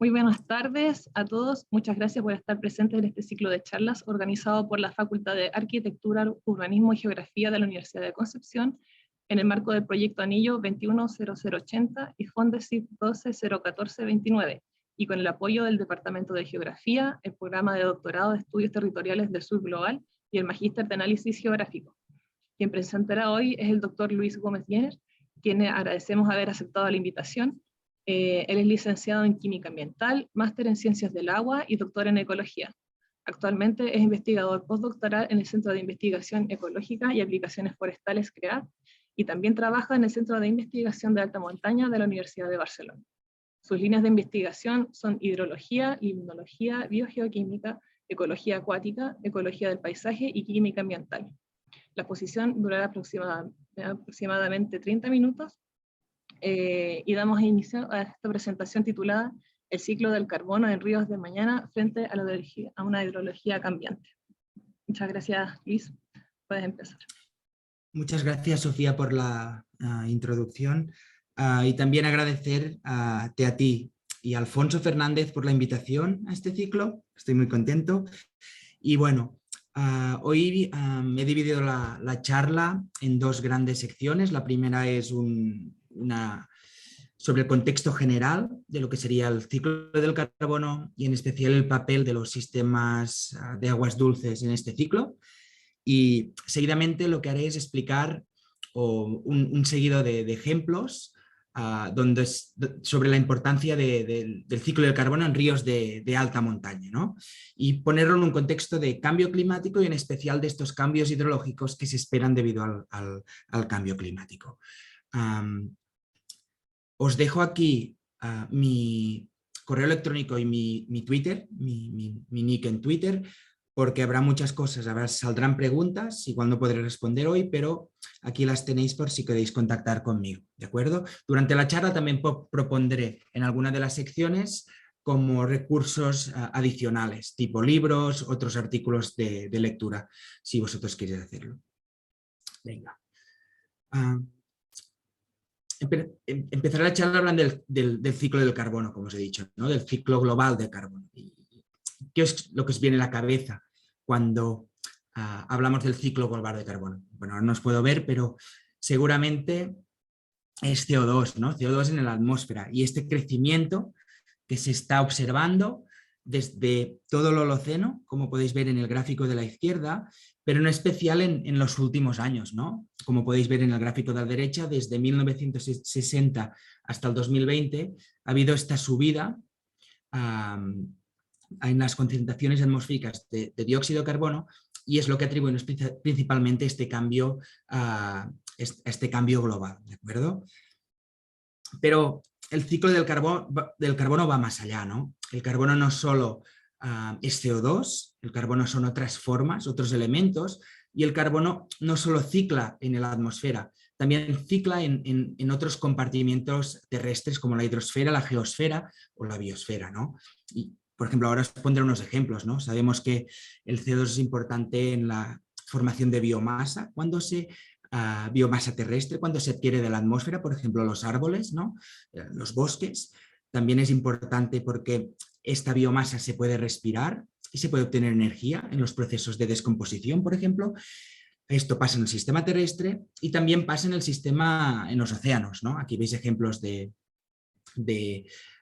Muy buenas tardes a todos. Muchas gracias por estar presentes en este ciclo de charlas organizado por la Facultad de Arquitectura, Urbanismo y Geografía de la Universidad de Concepción en el marco del proyecto Anillo 210080 y Fondesit 12-014-29 y con el apoyo del Departamento de Geografía, el Programa de Doctorado de Estudios Territoriales del Sur Global y el Magíster de Análisis Geográfico. Quien presentará hoy es el doctor Luis Gómez Jenner, quien agradecemos haber aceptado la invitación. Él es licenciado en Química Ambiental, máster en Ciencias del Agua y doctor en Ecología. Actualmente es investigador postdoctoral en el Centro de Investigación Ecológica y Aplicaciones Forestales CREAT y también trabaja en el Centro de Investigación de Alta Montaña de la Universidad de Barcelona. Sus líneas de investigación son hidrología, limnología, biogeoquímica, ecología acuática, ecología del paisaje y química ambiental. La exposición durará aproximadamente 30 minutos y damos inicio a esta presentación titulada El ciclo del carbono en ríos de mañana frente a una hidrología cambiante. Muchas gracias, Luis. Puedes empezar. Muchas gracias, Sofía, por la introducción y también agradecerte a ti y a Alfonso Fernández por la invitación a este ciclo. Estoy muy contento. Y bueno, hoy he dividido la charla en dos grandes secciones. La primera es sobre el contexto general de lo que sería el ciclo del carbono y en especial el papel de los sistemas de aguas dulces en este ciclo. Y seguidamente lo que haré es explicar un seguido de ejemplos sobre la importancia del ciclo del carbono en ríos de alta montaña, ¿no? Y ponerlo en un contexto de cambio climático y en especial de estos cambios hidrológicos que se esperan debido al cambio climático. Os dejo aquí mi correo electrónico y mi Twitter, mi nick en Twitter, porque habrá muchas cosas, saldrán preguntas, igual no podré responder hoy, pero aquí las tenéis por si queréis contactar conmigo, ¿de acuerdo? Durante la charla también propondré en alguna de las secciones como recursos adicionales, tipo libros, otros artículos de lectura, si vosotros queréis hacerlo. Venga. Empezaré la charla hablando del ciclo del carbono, como os he dicho, ¿no? Del ciclo global del carbono. ¿Qué es lo que os viene a la cabeza cuando hablamos del ciclo global de carbono? Bueno, ahora no os puedo ver, pero seguramente es CO2, ¿no? CO2 en la atmósfera y este crecimiento que se está observando desde todo el Holoceno, como podéis ver en el gráfico de la izquierda, pero en especial en los últimos años, ¿no? Como podéis ver en el gráfico de la derecha, desde 1960 hasta el 2020 ha habido esta subida en las concentraciones atmosféricas de dióxido de carbono y es lo que atribuimos principalmente este cambio global, ¿de acuerdo? Pero el ciclo del carbono va más allá, ¿no? El carbono no solo es CO2, el carbono son otras formas, otros elementos, y el carbono no solo cicla en la atmósfera, también cicla en otros compartimientos terrestres como la hidrosfera, la geosfera o la biosfera, ¿no? Y, por ejemplo, ahora os pondré unos ejemplos, ¿no? Sabemos que el CO2 es importante en la formación de biomasa, biomasa terrestre, cuando se adquiere de la atmósfera, por ejemplo, los árboles, ¿no? Los bosques. También es importante porque esta biomasa se puede respirar y se puede obtener energía en los procesos de descomposición, por ejemplo. Esto pasa en el sistema terrestre y también pasa en el sistema, en los océanos, ¿no? Aquí veis ejemplos de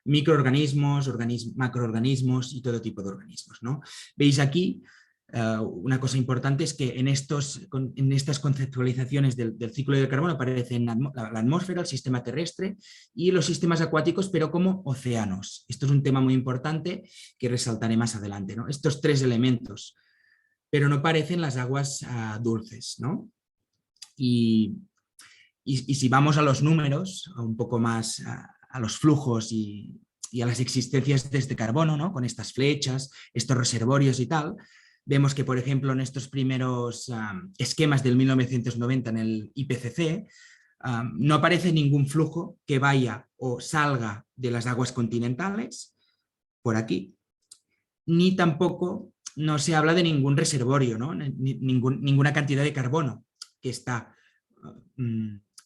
microorganismos, macroorganismos y todo tipo de organismos, ¿no? Veis aquí una cosa importante es que en estas conceptualizaciones del ciclo del carbono aparecen la atmósfera, el sistema terrestre y los sistemas acuáticos, pero como océanos. Esto es un tema muy importante que resaltaré más adelante, ¿no? Estos tres elementos, pero no aparecen las aguas dulces, ¿no? Y si vamos a los números, un poco más a los flujos y a las existencias de este carbono, ¿no? Con estas flechas, estos reservorios y tal, vemos que, por ejemplo, en estos primeros esquemas del 1990 en el IPCC, no aparece ningún flujo que vaya o salga de las aguas continentales, por aquí, ni tampoco no se habla de ningún reservorio, ¿no? Ninguna cantidad de carbono que está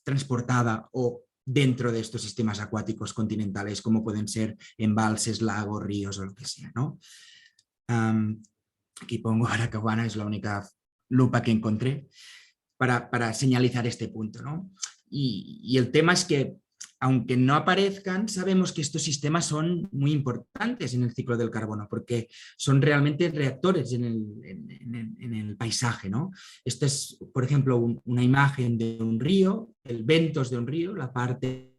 transportada o dentro de estos sistemas acuáticos continentales, como pueden ser embalses, lagos, ríos o lo que sea, ¿no? Aquí pongo Aracahuana, es la única lupa que encontré para señalizar este punto, ¿no? Y el tema es que, aunque no aparezcan, sabemos que estos sistemas son muy importantes en el ciclo del carbono, porque son realmente reactores en el paisaje, ¿no? Esta es, por ejemplo, una imagen de un río, el ventos de un río, la parte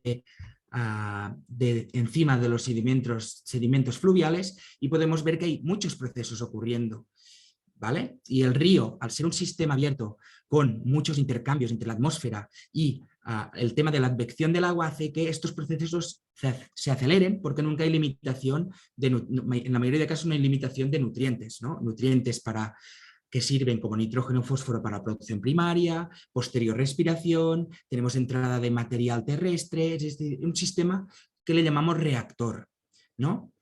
de encima de los sedimentos fluviales, y podemos ver que hay muchos procesos ocurriendo, ¿vale? Y el río, al ser un sistema abierto con muchos intercambios entre la atmósfera y el tema de la advección del agua, hace que estos procesos se aceleren, porque nunca hay limitación, en la mayoría de casos no hay limitación de nutrientes, ¿no? Nutrientes que sirven como nitrógeno, fósforo para la producción primaria, posterior respiración, tenemos entrada de material terrestre, es decir, un sistema que le llamamos reactor, ¿no?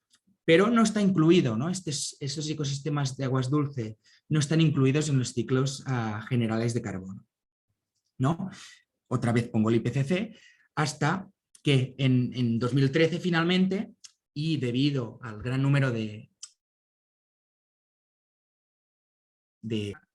Pero no está incluido, ¿no? Esos ecosistemas de aguas dulces no están incluidos en los ciclos generales de carbono, ¿no? Otra vez pongo el IPCC, hasta que en 2013 finalmente, y debido al gran número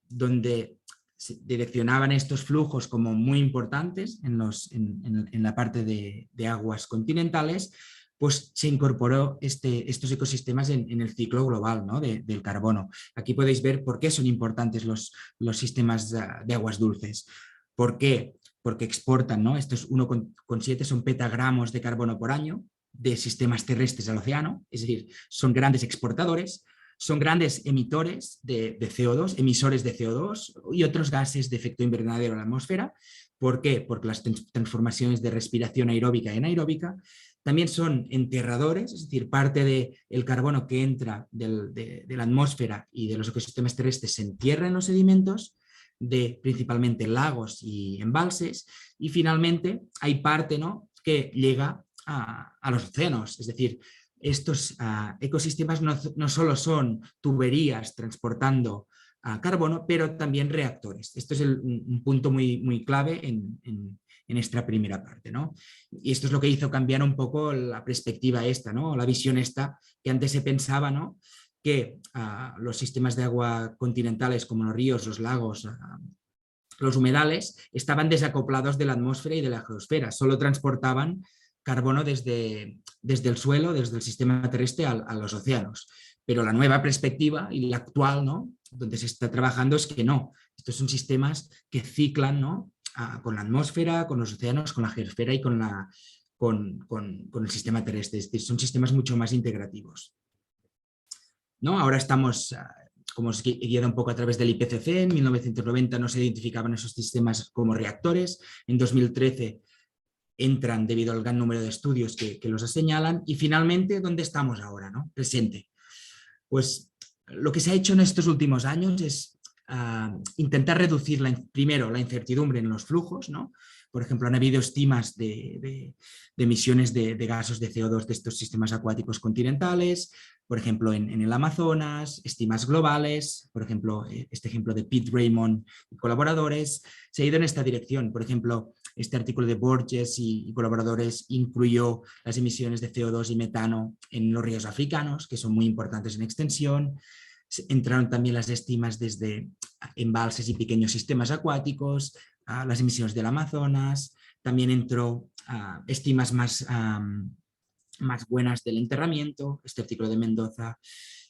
donde se direccionaban estos flujos como muy importantes en la parte de aguas continentales, pues se incorporó estos ecosistemas en el ciclo global, ¿no? del carbono. Aquí podéis ver por qué son importantes los sistemas de aguas dulces. ¿Por qué? Porque exportan, ¿no? Estos 1,7 son petagramos de carbono por año de sistemas terrestres al océano, es decir, son grandes exportadores, son grandes emisores de CO2, emisores de CO2 y otros gases de efecto invernadero en la atmósfera. ¿Por qué? Porque las transformaciones de respiración aeróbica y anaeróbica también son enterradores, es decir, parte del carbono que entra de la atmósfera y de los ecosistemas terrestres se entierra en los sedimentos de principalmente lagos y embalses, y finalmente hay parte, ¿no?, que llega a los océanos, es decir, estos ecosistemas no solo son tuberías transportando carbono, pero también reactores. Esto es un punto muy, muy clave en esta primera parte, ¿no? Y esto es lo que hizo cambiar un poco la perspectiva esta, ¿no? La visión esta, que antes se pensaba, ¿no?, que los sistemas de agua continentales como los ríos, los lagos, los humedales, estaban desacoplados de la atmósfera y de la geosfera, solo transportaban carbono desde el suelo, desde el sistema terrestre a los océanos. Pero la nueva perspectiva y la actual, ¿no?, donde se está trabajando, es que no, estos son sistemas que ciclan, ¿no?, con la atmósfera, con los océanos, con la geosfera y con el sistema terrestre. Es decir, son sistemas mucho más integrativos, ¿no? Ahora estamos, como os he guiado un poco a través del IPCC, en 1990 no se identificaban esos sistemas como reactores, en 2013 entran debido al gran número de estudios que los señalan, y finalmente, ¿dónde estamos ahora, ¿no? Presente. Pues lo que se ha hecho en estos últimos años es intentar reducir primero la incertidumbre en los flujos, ¿no? Por ejemplo, han habido estimas de emisiones de gases de CO2 de estos sistemas acuáticos continentales, por ejemplo, en el Amazonas, estimas globales, por ejemplo, este ejemplo de Pete Raymond y colaboradores, se ha ido en esta dirección. Por ejemplo, este artículo de Borges y colaboradores incluyó las emisiones de CO2 y metano en los ríos africanos, que son muy importantes en extensión. Entraron también las estimas desde embalses y pequeños sistemas acuáticos, las emisiones del Amazonas, también entró estimas más buenas del enterramiento, este artículo de Mendoza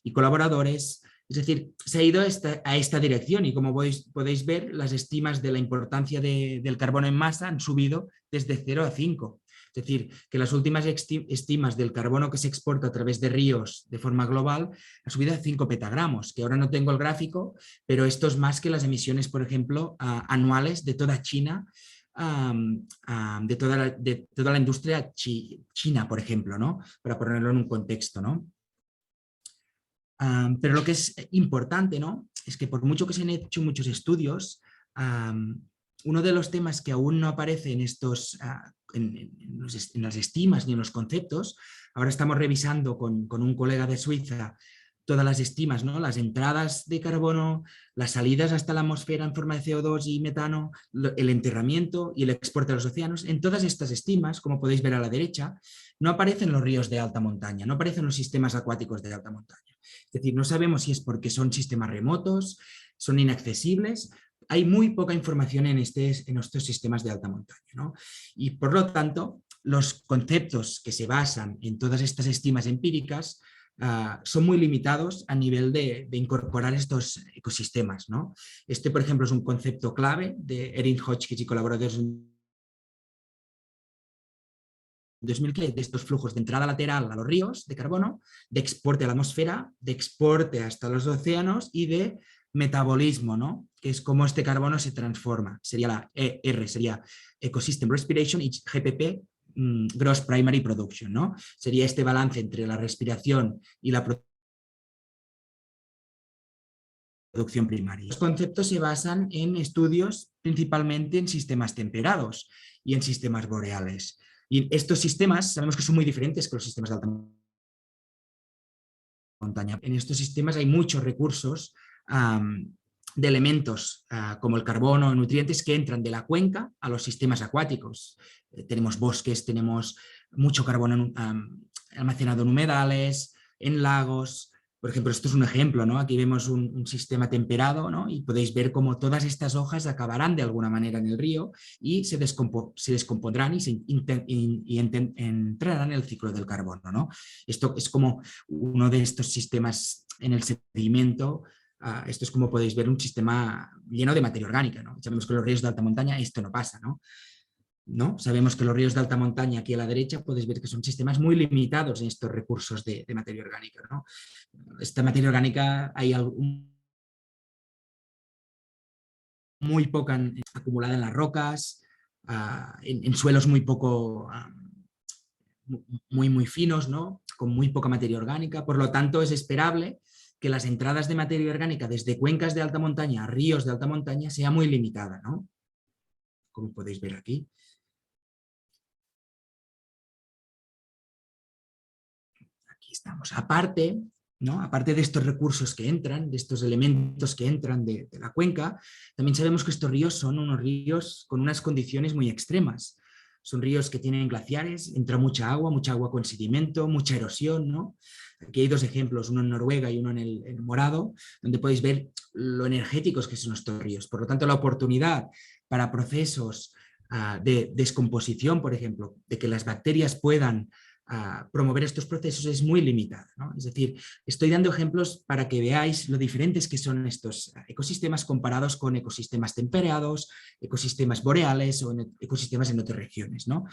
y colaboradores. Es decir, se ha ido a esta dirección, y como podéis ver, las estimas de la importancia del carbono en masa han subido desde 0 a 5. Es decir, que las últimas estimas del carbono que se exporta a través de ríos de forma global ha subido a 5 petagramos, que ahora no tengo el gráfico, pero esto es más que las emisiones, por ejemplo, anuales de toda China, de toda la industria china, por ejemplo, ¿no?, para ponerlo en un contexto, ¿no? Pero lo que es importante, ¿no?, es que por mucho que se han hecho muchos estudios, uno de los temas que aún no aparece en las estimas ni en los conceptos, ahora estamos revisando con un colega de Suiza todas las estimas, ¿no? Las entradas de carbono, las salidas hasta la atmósfera en forma de CO2 y metano, el enterramiento y el exporte a los océanos. En todas estas estimas, como podéis ver a la derecha, no aparecen los ríos de alta montaña, no aparecen los sistemas acuáticos de alta montaña. Es decir, no sabemos si es porque son sistemas remotos, son inaccesibles. Hay muy poca información en estos sistemas de alta montaña, ¿no? Y por lo tanto, los conceptos que se basan en todas estas estimas empíricas son muy limitados a nivel de incorporar estos ecosistemas, ¿no? Este, por ejemplo, es un concepto clave de Erin Hotchkiss y colaboradores en 2015, de estos flujos de entrada lateral a los ríos de carbono, de exporte a la atmósfera, de exporte hasta los océanos y de metabolismo, ¿no? Que es cómo este carbono se transforma. Sería la ER, sería Ecosystem Respiration, y GPP, Gross Primary Production, ¿no? Sería este balance entre la respiración y la producción primaria. Los conceptos se basan en estudios principalmente en sistemas temperados y en sistemas boreales. Y estos sistemas sabemos que son muy diferentes que los sistemas de alta montaña. En estos sistemas hay muchos recursos de elementos como el carbono, nutrientes que entran de la cuenca a los sistemas acuáticos. Tenemos bosques, tenemos mucho carbono almacenado en humedales, en lagos. Por ejemplo, esto es un ejemplo, ¿no? Aquí vemos un sistema temperado, ¿no? Y podéis ver cómo todas estas hojas acabarán de alguna manera en el río y se descompondrán y entrarán en el ciclo del carbono, ¿no? Esto es como uno de estos sistemas en el sedimento. Esto es, como podéis ver, un sistema lleno de materia orgánica, ¿no? Sabemos que en los ríos de alta montaña esto no pasa, ¿no? Sabemos que los ríos de alta montaña, aquí a la derecha, podéis ver que son sistemas muy limitados en estos recursos de materia orgánica, ¿no? Esta materia orgánica hay muy poca acumulada en las rocas, en suelos muy poco, muy finos, ¿no? Con muy poca materia orgánica. Por lo tanto, es esperable que las entradas de materia orgánica desde cuencas de alta montaña a ríos de alta montaña sea muy limitada, ¿no? Como podéis ver aquí. Aquí estamos. Aparte, ¿no? Aparte de estos recursos que entran, de estos elementos que entran de la cuenca, también sabemos que estos ríos son unos ríos con unas condiciones muy extremas. Son ríos que tienen glaciares, entra mucha agua con sedimento, mucha erosión, ¿no? Aquí hay dos ejemplos, uno en Noruega y uno en el morado, donde podéis ver lo energéticos que son estos ríos. Por lo tanto, la oportunidad para procesos de descomposición, por ejemplo, de que las bacterias puedan promover estos procesos es muy limitada, ¿no? Es decir, estoy dando ejemplos para que veáis lo diferentes que son estos ecosistemas comparados con ecosistemas temperados, ecosistemas boreales o ecosistemas en otras regiones, ¿no?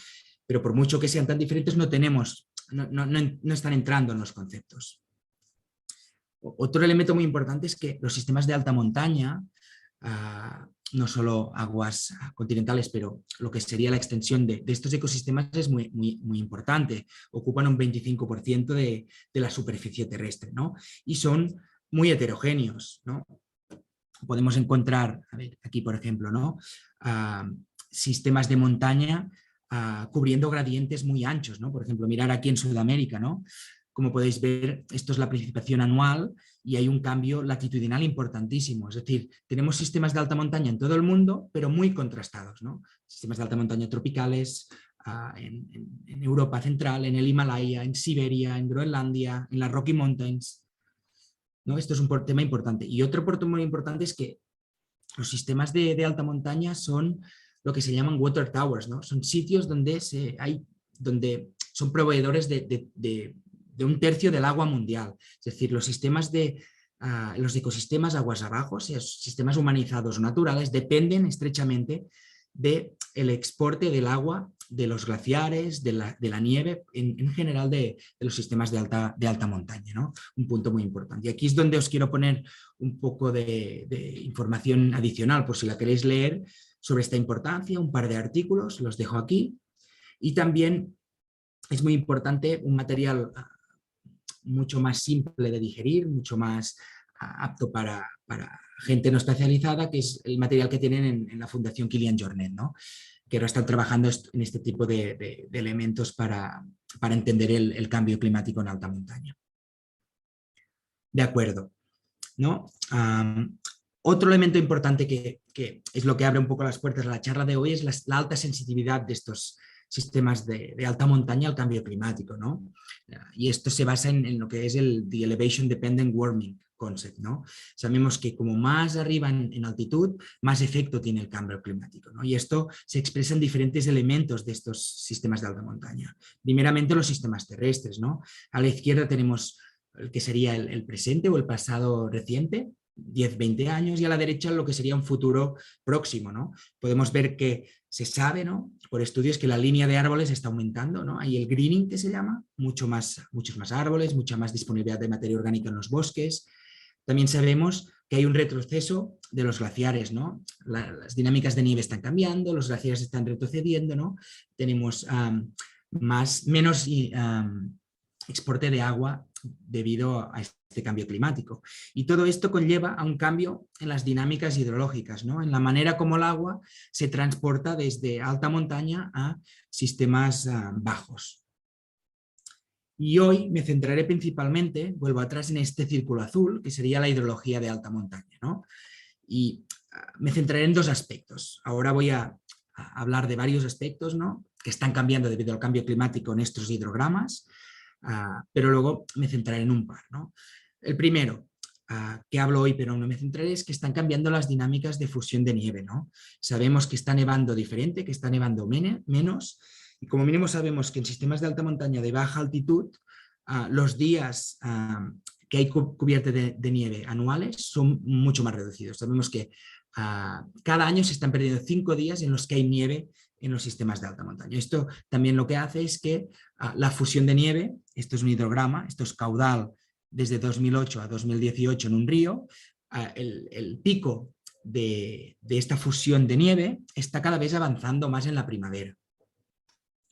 Pero por mucho que sean tan diferentes, no están entrando en los conceptos. Otro elemento muy importante es que los sistemas de alta montaña, no solo aguas continentales, pero lo que sería la extensión de estos ecosistemas es muy importante. Ocupan un 25% de la superficie terrestre, ¿no? Y son muy heterogéneos, ¿no? Podemos encontrar, a ver, aquí por ejemplo, ¿no? Sistemas de montaña cubriendo gradientes muy anchos, ¿no? Por ejemplo, mirar aquí en Sudamérica, ¿no? Como podéis ver, esto es la precipitación anual y hay un cambio latitudinal importantísimo. Es decir, tenemos sistemas de alta montaña en todo el mundo, pero muy contrastados, ¿no? Sistemas de alta montaña tropicales en Europa Central, en el Himalaya, en Siberia, en Groenlandia, en las Rocky Mountains, ¿no? Esto es un tema importante. Y otro punto muy importante es que los sistemas de alta montaña son lo que se llaman water towers, ¿no? Son sitios donde son proveedores de un tercio del agua mundial. Es decir, los ecosistemas aguas abajo, sistemas humanizados o naturales, dependen estrechamente del exporte del agua de los glaciares, de la nieve, en general de los sistemas de alta montaña, ¿no? Un punto muy importante. Y aquí es donde os quiero poner un poco de información adicional, por si la queréis leer, sobre esta importancia, un par de artículos, los dejo aquí. Y también es muy importante un material mucho más simple de digerir, mucho más apto para gente no especializada, que es el material que tienen en la Fundación Kilian Jornet, ¿no? Que ahora están trabajando en este tipo de elementos para entender el cambio climático en alta montaña. De acuerdo, ¿no? Otro elemento importante que es lo que abre un poco las puertas a la charla de hoy es la alta sensitividad de estos sistemas de alta montaña al cambio climático, ¿no? Y esto se basa en lo que es the Elevation Dependent Warming Concept, ¿no? Sabemos que como más arriba en altitud, más efecto tiene el cambio climático, ¿no? Y esto se expresa en diferentes elementos de estos sistemas de alta montaña. Primeramente los sistemas terrestres, ¿no? A la izquierda tenemos el que sería el presente o el pasado reciente, 10, 20 años, y a la derecha lo que sería un futuro próximo, ¿no? Podemos ver que se sabe, ¿no?, por estudios, que la línea de árboles está aumentando, ¿no? Hay el greening, que se llama, muchos más árboles, mucha más disponibilidad de materia orgánica en los bosques. También sabemos que hay un retroceso de los glaciares, ¿no? Las dinámicas de nieve están cambiando, los glaciares están retrocediendo, ¿no? Tenemos menos exporte de agua debido a este cambio climático. Y todo esto conlleva a un cambio en las dinámicas hidrológicas, ¿no? En la manera como el agua se transporta desde alta montaña a sistemas bajos. Y hoy me centraré principalmente, vuelvo atrás, en este círculo azul, que sería la hidrología de alta montaña, ¿no? Y me centraré en dos aspectos. Ahora voy a hablar de varios aspectos, ¿no?, que están cambiando debido al cambio climático en estos hidrogramas, pero luego me centraré en un par, ¿no? El primero, que hablo hoy pero no me centraré, es que están cambiando las dinámicas de fusión de nieve, ¿no? Sabemos que está nevando diferente, que está nevando menos, y como mínimo sabemos que en sistemas de alta montaña de baja altitud, los días que hay cubierta de nieve anuales son mucho más reducidos. Sabemos que cada año se están perdiendo 5 días en los que hay nieve en los sistemas de alta montaña. Esto también lo que hace es que la fusión de nieve, esto es un hidrograma, esto es caudal desde 2008 a 2018 en un río, el pico de esta fusión de nieve está cada vez avanzando más en la primavera.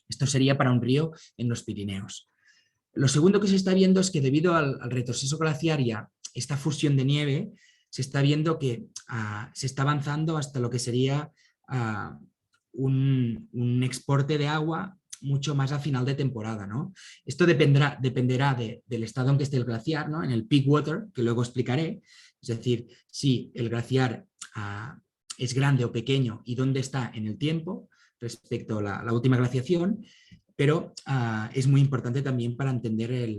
Esto sería para un río en los Pirineos. Lo segundo que se está viendo es que debido al retroceso glaciar y a esta fusión de nieve, se está viendo que se está avanzando hasta lo que sería un exporte de agua mucho más a final de temporada, ¿no? Esto dependerá del estado en que esté el glaciar, ¿no?, en el peak water, que luego explicaré, es decir, si el glaciar es grande o pequeño y dónde está en el tiempo respecto a la última glaciación, pero es muy importante también para entender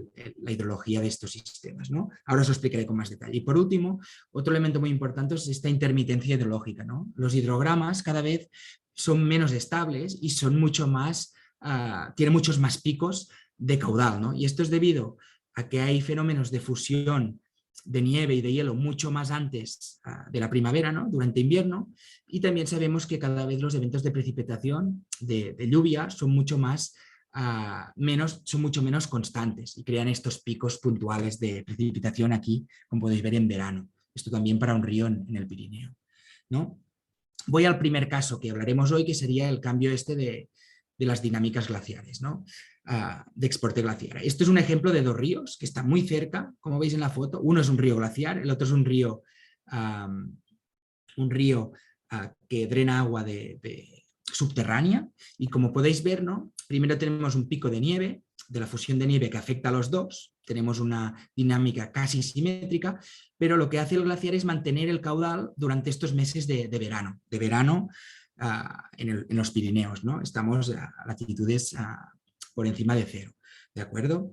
la hidrología de estos sistemas, ¿no? Ahora os lo explicaré con más detalle. Y por último, otro elemento muy importante es esta intermitencia hidrológica, ¿no? Los hidrogramas cada vez son menos estables y son mucho más, tienen muchos más picos de caudal, ¿no? Y esto es debido a que hay fenómenos de fusión de nieve y de hielo mucho más antes de la primavera, ¿no?, durante invierno, y también sabemos que cada vez los eventos de precipitación, de lluvia, son mucho menos constantes y crean estos picos puntuales de precipitación aquí, como podéis ver, en verano. Esto también para un río en el Pirineo, ¿no? Voy al primer caso que hablaremos hoy, que sería el cambio de las dinámicas glaciares, ¿no?, de exporte glaciar. Esto es un ejemplo de dos ríos que están muy cerca, como veis en la foto. Uno es un río glaciar, el otro es un río que drena agua subterránea, y como podéis ver, ¿no?, primero tenemos un pico de nieve, de la fusión de nieve, que afecta a los dos, tenemos una dinámica casi simétrica, pero lo que hace el glaciar es mantener el caudal durante estos meses de verano en los Pirineos, ¿no? Estamos a latitudes por encima de 0, ¿de acuerdo?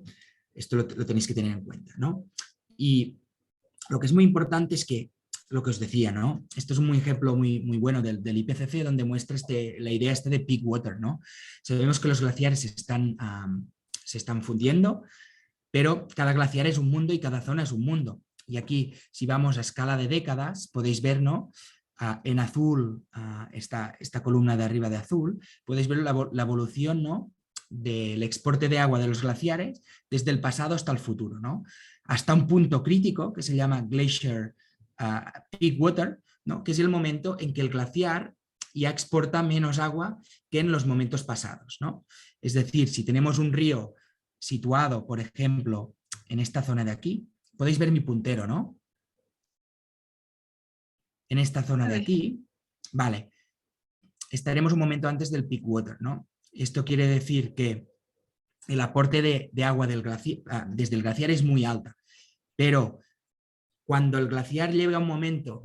Esto lo tenéis que tener en cuenta, ¿no? Y lo que es muy importante es que, lo que os decía, ¿no?, esto es un ejemplo muy bueno del IPCC, donde muestra la idea de peak water, ¿no? Sabemos que los glaciares se están fundiendo, pero cada glaciar es un mundo y cada zona es un mundo. Y aquí, si vamos a escala de décadas, podéis ver, ¿no?, en azul, esta columna de arriba de azul, podéis ver la evolución, ¿no?, del exporte de agua de los glaciares desde el pasado hasta el futuro, ¿no?, hasta un punto crítico que se llama glacier peak water, ¿no?, que es el momento en que el glaciar ya exporta menos agua que en los momentos pasados, ¿no? Es decir, si tenemos un río situado, por ejemplo, en esta zona de aquí, podéis ver mi puntero, ¿no? En esta zona de aquí, vale, estaremos un momento antes del peak water, ¿no? Esto quiere decir que el aporte de agua desde el glaciar es muy alta, pero Cuando el glaciar llegue a un momento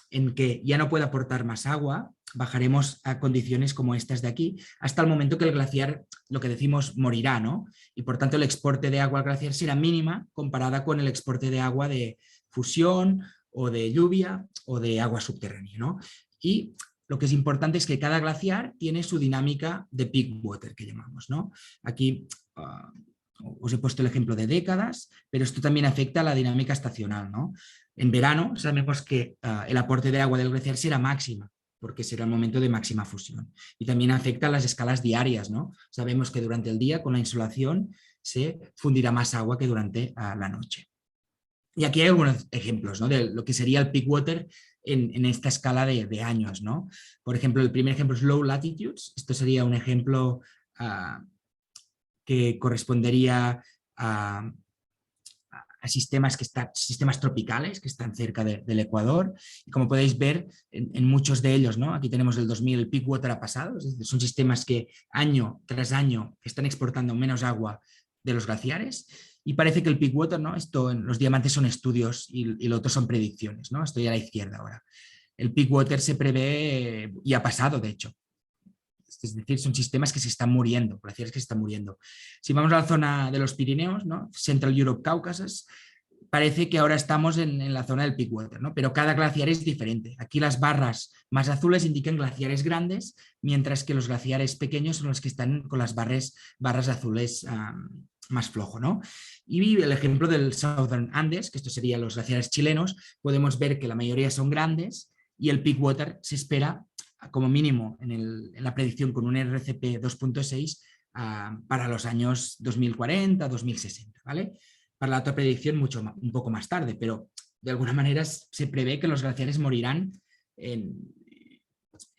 en que ya no puede aportar más agua, bajaremos a condiciones como estas de aquí, hasta el momento que el glaciar, lo que decimos, morirá, ¿no? Y por tanto el exporte de agua al glaciar será mínima comparada con el exporte de agua de fusión o de lluvia o de agua subterránea, ¿no? Y lo que es importante es que cada glaciar tiene su dinámica de peak water, que llamamos, ¿no? Aquí os he puesto el ejemplo de décadas, pero esto también afecta a la dinámica estacional, ¿no? En verano sabemos que el aporte de agua del glaciar será máxima, porque será el momento de máxima fusión. Y también afecta a las escalas diarias, ¿no? Sabemos que durante el día, con la insolación, se fundirá más agua que durante la noche. Y aquí hay algunos ejemplos, ¿no?, de lo que sería el peak water en esta escala de años, ¿no? Por ejemplo, el primer ejemplo es low latitudes. Esto sería un ejemplo que correspondería a sistemas, sistemas tropicales que están cerca del Ecuador. Y como podéis ver, en muchos de ellos, ¿no?, aquí tenemos el 2000, el peak water ha pasado, es decir, son sistemas que año tras año están exportando menos agua de los glaciares. Y parece que el peak water, ¿no?, esto en los diamantes son estudios y lo otro son predicciones, ¿no? Estoy a la izquierda ahora. El peak water se prevé y ha pasado, de hecho. Es decir, son sistemas que se están muriendo, glaciares que se están muriendo. Si vamos a la zona de los Pirineos, ¿no?, Central Europe, Cáucaso, parece que ahora estamos en la zona del peak water, ¿no? Pero cada glaciar es diferente. Aquí las barras más azules indican glaciares grandes, mientras que los glaciares pequeños son los que están con las barras azules más flojo, ¿no? Y el ejemplo del Southern Andes, que esto serían los glaciares chilenos, podemos ver que la mayoría son grandes y el peak water se espera como mínimo en la predicción con un RCP 2.6 para los años 2040, 2060, ¿vale? Para la otra predicción un poco más tarde, pero de alguna manera se prevé que los glaciares morirán en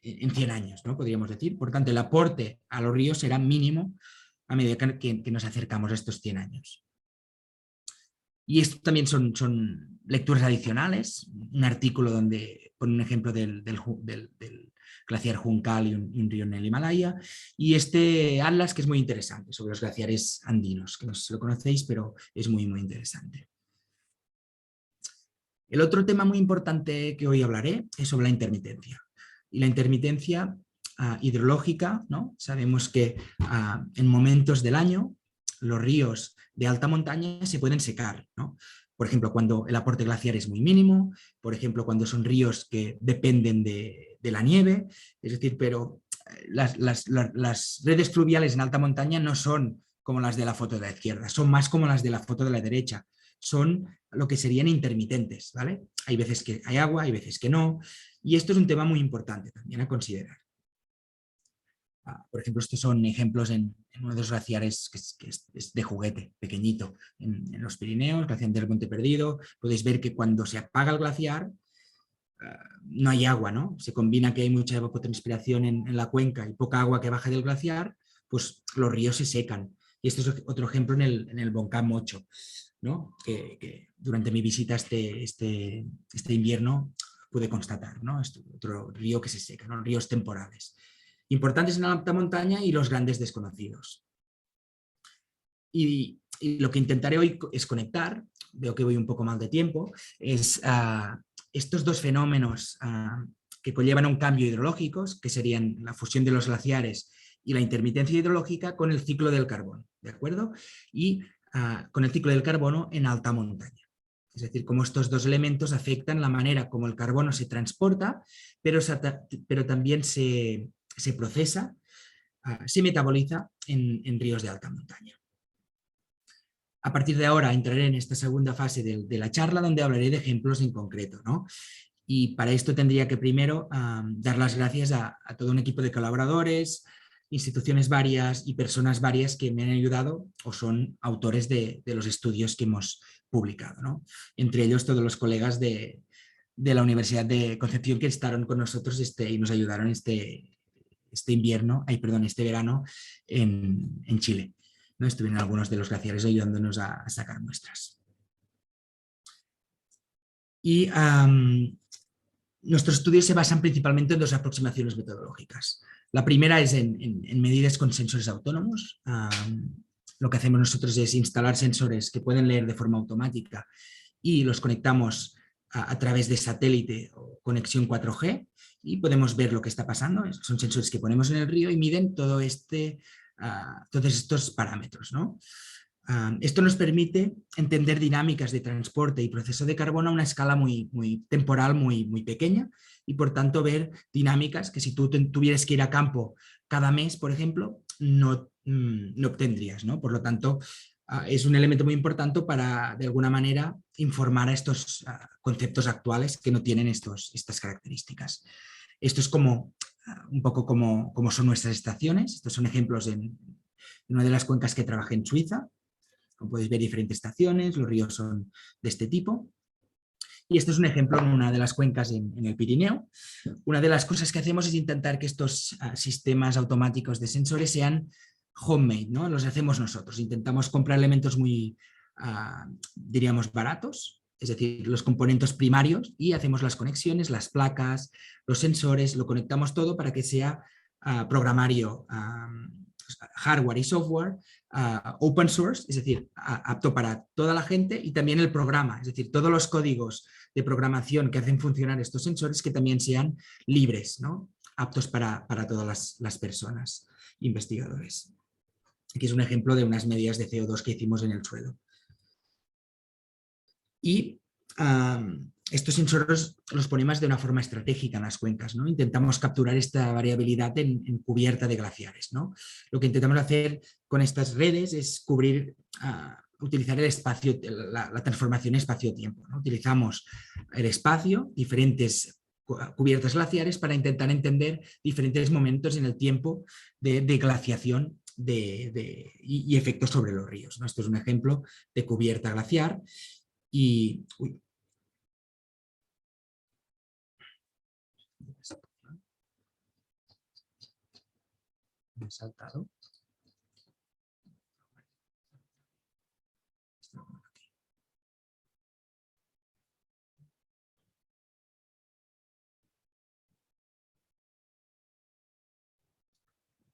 100 años, ¿no?, podríamos decir. Por tanto, el aporte a los ríos será mínimo a medida que nos acercamos a estos 100 años. Y esto también son lecturas adicionales, un artículo donde pone un ejemplo del glaciar Juncal y un río en el Himalaya, y este atlas que es muy interesante sobre los glaciares andinos, que no sé si lo conocéis, pero es muy, muy interesante. El otro tema muy importante que hoy hablaré es sobre la intermitencia. Y la intermitencia hidrológica, ¿no? Sabemos que en momentos del año los ríos de alta montaña se pueden secar, ¿no? Por ejemplo, cuando el aporte glaciar es muy mínimo, por ejemplo, cuando son ríos que dependen de la nieve, es decir, pero las redes fluviales en alta montaña no son como las de la foto de la izquierda, son más como las de la foto de la derecha, son lo que serían intermitentes, ¿vale? Hay veces que hay agua, hay veces que no, y esto es un tema muy importante también a considerar. Por ejemplo, estos son ejemplos en uno de los glaciares que es de juguete, pequeñito, en los Pirineos, glaciar del Monte Perdido. Podéis ver que cuando se apaga el glaciar no hay agua, ¿no? Se combina que hay mucha evapotranspiración en la cuenca y poca agua que baja del glaciar, pues los ríos se secan. Y este es otro ejemplo en el Volcán Mocho, ¿no?, que durante mi visita este invierno pude constatar, ¿no? Otro río que se seca, ¿no?, ríos temporales. Importantes en la alta montaña y los grandes desconocidos. Y lo que intentaré hoy es conectar, veo que voy un poco mal de tiempo, es estos dos fenómenos que conllevan a un cambio hidrológico, que serían la fusión de los glaciares y la intermitencia hidrológica, con el ciclo del carbono, ¿de acuerdo? Y con el ciclo del carbono en alta montaña. Es decir, cómo estos dos elementos afectan la manera como el carbono se transporta, pero también se procesa, se metaboliza en ríos de alta montaña. A partir de ahora entraré en esta segunda fase de la charla, donde hablaré de ejemplos en concreto, ¿no? Y para esto tendría que primero dar las gracias a todo un equipo de colaboradores, instituciones varias y personas varias que me han ayudado o son autores de los estudios que hemos publicado, ¿no? Entre ellos todos los colegas de la Universidad de Concepción que estaron con nosotros y nos ayudaron este verano en Chile, ¿no? Estuvieron algunos de los glaciares ayudándonos a sacar muestras. Y nuestros estudios se basan principalmente en dos aproximaciones metodológicas. La primera es en medidas con sensores autónomos. Lo que hacemos nosotros es instalar sensores que pueden leer de forma automática y los conectamos a través de satélite o conexión 4G y podemos ver lo que está pasando. Son sensores que ponemos en el río y miden todos estos parámetros, ¿no? Esto nos permite entender dinámicas de transporte y proceso de carbono a una escala muy temporal, muy pequeña, y por tanto ver dinámicas que si tú tuvieras que ir a campo cada mes, por ejemplo, no obtendrías, ¿no? Por lo tanto, es un elemento muy importante para, de alguna manera, informar a estos conceptos actuales que no tienen estas características. Esto es como un poco como son nuestras estaciones. Estos son ejemplos en una de las cuencas que trabajé en Suiza. Como podéis ver, diferentes estaciones, los ríos son de este tipo. Y este es un ejemplo en una de las cuencas en el Pirineo. Una de las cosas que hacemos es intentar que estos sistemas automáticos de sensores sean homemade, ¿no? Los hacemos nosotros. Intentamos comprar elementos muy, diríamos, baratos, es decir, los componentes primarios, y hacemos las conexiones, las placas, los sensores, lo conectamos todo para que sea programario, hardware y software, open source, es decir, apto para toda la gente, y también el programa, es decir, todos los códigos de programación que hacen funcionar estos sensores que también sean libres, ¿no? Aptos para todas las personas, investigadores. Aquí es un ejemplo de unas medidas de CO2 que hicimos en el suelo. Y estos sensores los ponemos de una forma estratégica en las cuencas, ¿no? Intentamos capturar esta variabilidad en cubierta de glaciares, ¿no? Lo que intentamos hacer con estas redes es cubrir, utilizar el espacio, la transformación espacio-tiempo, ¿no? Utilizamos el espacio, diferentes cubiertas glaciares, para intentar entender diferentes momentos en el tiempo de glaciación y efectos sobre los ríos, ¿no? Esto es un ejemplo de cubierta glaciar. Y me he saltado.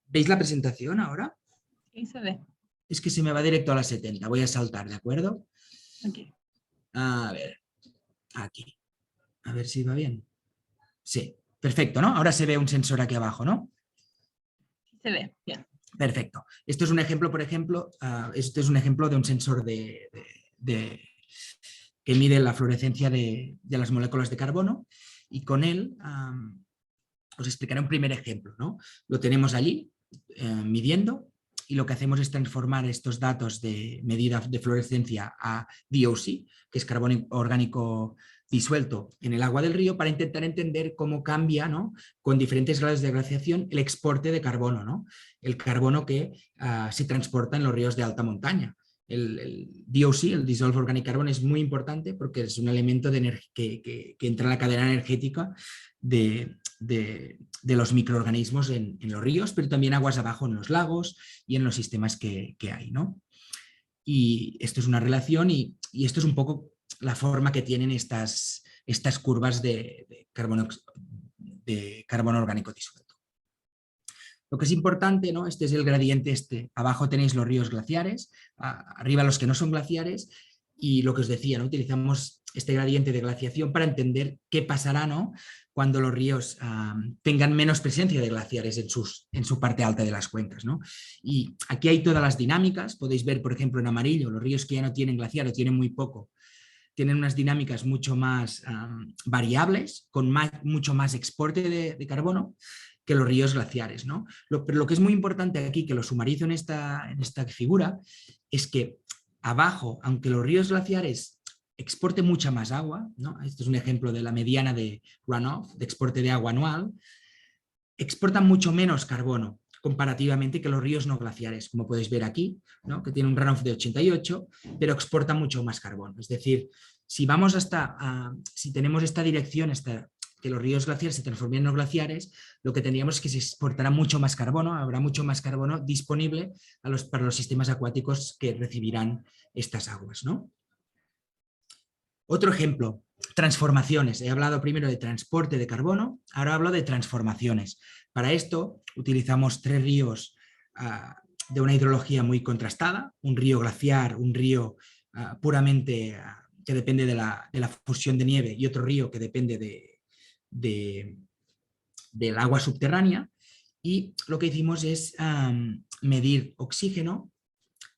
¿Veis la presentación ahora? Ahí se ve. Es que se me va directo a las 70, voy a saltar, ¿de acuerdo? Okay. A ver, aquí. A ver si va bien. Sí, perfecto, ¿no? Ahora se ve un sensor aquí abajo, ¿no? Se ve, bien. Perfecto. Esto es un ejemplo, por ejemplo, este es un ejemplo de un sensor que mide la fluorescencia de las moléculas de carbono, y con él os explicaré un primer ejemplo, ¿no? Lo tenemos allí midiendo, y lo que hacemos es transformar estos datos de medida de fluorescencia a DOC, que es carbono orgánico disuelto en el agua del río, para intentar entender cómo cambia, ¿no?, con diferentes grados de glaciación, el exporte de carbono, ¿no?, el carbono que se transporta en los ríos de alta montaña. El DOC, el Dissolved Organic Carbon, es muy importante porque es un elemento que entra en la cadena energética de los microorganismos en los ríos, pero también aguas abajo en los lagos y en los sistemas que hay, ¿no? Y esto es una relación, y esto es un poco la forma que tienen estas curvas de carbono orgánico disuelto. Lo que es importante, ¿no? Este es el gradiente, abajo tenéis los ríos glaciares, arriba los que no son glaciares, y lo que os decía, ¿no?, utilizamos este gradiente de glaciación para entender qué pasará, ¿no?, cuando los ríos tengan menos presencia de glaciares en su parte alta de las cuencas, ¿no? Y aquí hay todas las dinámicas. Podéis ver, por ejemplo, en amarillo, los ríos que ya no tienen glaciar o tienen muy poco, tienen unas dinámicas mucho más variables, con mucho más exporte de carbono que los ríos glaciares, ¿no? Pero lo que es muy importante aquí, que lo sumarizo en esta figura, es que abajo, aunque los ríos glaciares exporten mucha más agua, ¿no?, este es un ejemplo de la mediana de runoff, de exporte de agua anual, exportan mucho menos carbono comparativamente que los ríos no glaciares, como podéis ver aquí, ¿no?, que tiene un runoff de 88, pero exportan mucho más carbono. Es decir, si vamos si tenemos esta dirección, que los ríos glaciares se transformen en no glaciares, lo que tendríamos es que se exportará mucho más carbono, habrá mucho más carbono disponible para los sistemas acuáticos que recibirán estas aguas, ¿no? Otro ejemplo, transformaciones. He hablado primero de transporte de carbono, ahora hablo de transformaciones. Para esto utilizamos 3 ríos de una hidrología muy contrastada, un río glaciar, un río puramente que depende de la fusión de nieve y otro río que depende del agua subterránea, y lo que hicimos es medir oxígeno